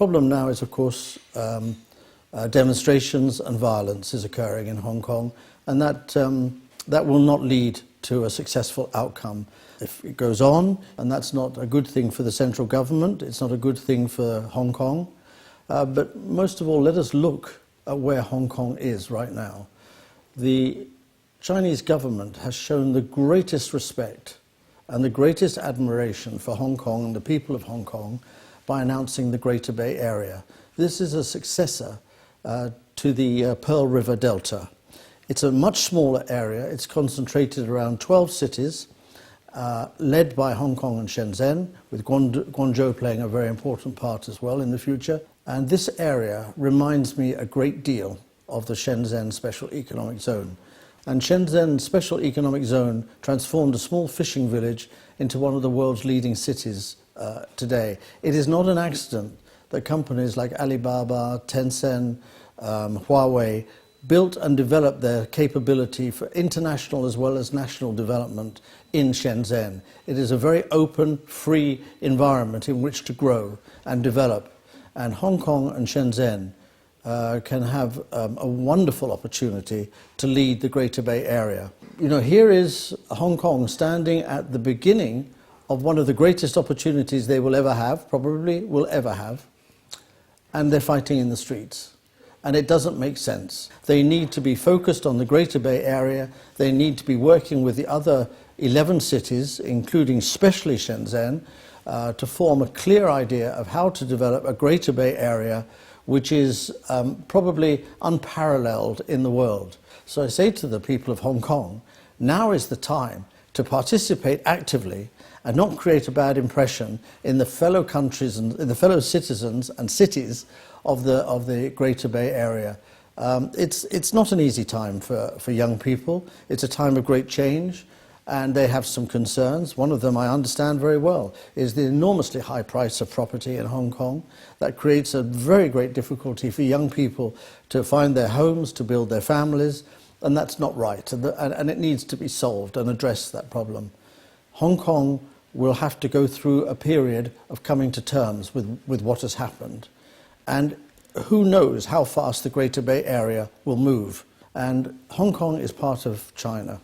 problem now is, of course, demonstrations and violence is occurring in Hong Kong, and that will not lead to a successful outcome if it goes on, and that's not a good thing for the central government, it's not a good thing for Hong Kong. But most of all, let us look at where Hong Kong is right now. The Chinese government has shown the greatest respect and the greatest admiration for Hong Kong and the people of Hong Kong by announcing the Greater Bay Area. This is a successor to the Pearl River Delta. It's a much smaller area. It's concentrated around 12 cities, led by Hong Kong and Shenzhen, with Guangzhou playing a very important part as well in the future. And this area reminds me a great deal of the Shenzhen Special Economic Zone. And Shenzhen Special Economic Zone transformed a small fishing village into one of the world's leading cities today. It is not an accident that companies like Alibaba, Tencent, Huawei built and developed their capability for international as well as national development in Shenzhen. It is a very open, free environment in which to grow and develop. And Hong Kong and Shenzhen can have a wonderful opportunity to lead the Greater Bay Area. You know, here is Hong Kong standing at the beginning of one of the greatest opportunities they will ever have, probably will ever have, and they're fighting in the streets. And it doesn't make sense. They need to be focused on the Greater Bay Area. They need to be working with the other 11 cities, including especially Shenzhen, to form a clear idea of how to develop a Greater Bay Area which is probably unparalleled in the world. So I say to the people of Hong Kong, now is the time to participate actively and not create a bad impression in the fellow countries and in the fellow citizens and cities of the Greater Bay Area. It's not an easy time for young people. It's a time of great change, and they have some concerns. One of them I understand very well is the enormously high price of property in Hong Kong. That creates a very great difficulty for young people to find their homes, to build their families, and that's not right. And it needs to be solved and address that problem. Hong Kong will have to go through a period of coming to terms with what has happened. And who knows how fast the Greater Bay Area will move. And Hong Kong is part of China.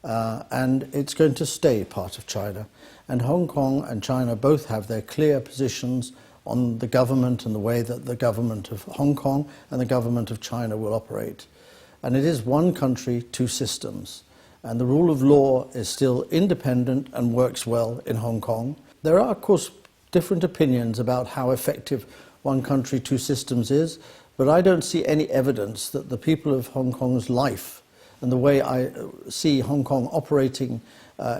And it's going to stay part of China. And Hong Kong and China both have their clear positions on the government and the way that the government of Hong Kong and the government of China will operate. And it is one country, two systems. And the rule of law is still independent and works well in Hong Kong. There are, of course, different opinions about how effective one country, two systems is, but I don't see any evidence that the people of Hong Kong's life and the way I see Hong Kong operating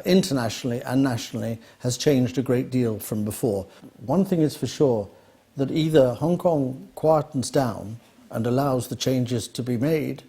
internationally and nationally has changed a great deal from before. One thing is for sure, that either Hong Kong quietens down and allows the changes to be made,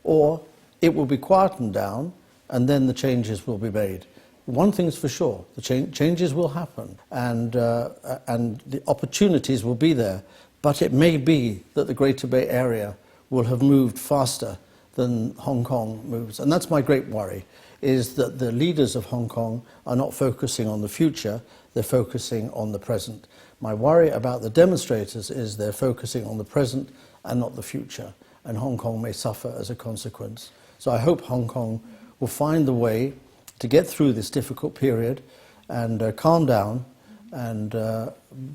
or it will be quietened down and then the changes will be made. One thing's for sure, the changes will happen and the opportunities will be there, but it may be that the Greater Bay Area will have moved faster than Hong Kong moves. And that's my great worry, is that the leaders of Hong Kong are not focusing on the future, they're focusing on the present. My worry about the demonstrators is they're focusing on the present and not the future, and Hong Kong may suffer as a consequence. So I hope Hong Kong will find the way to get through this difficult period and calm down and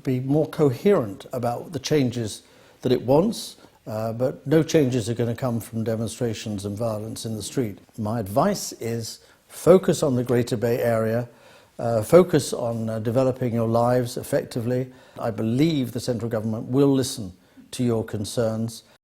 be more coherent about the changes that it wants, but no changes are going to come from demonstrations and violence in the street. My advice is focus on the Greater Bay Area, focus on developing your lives effectively. I believe the central government will listen to your concerns.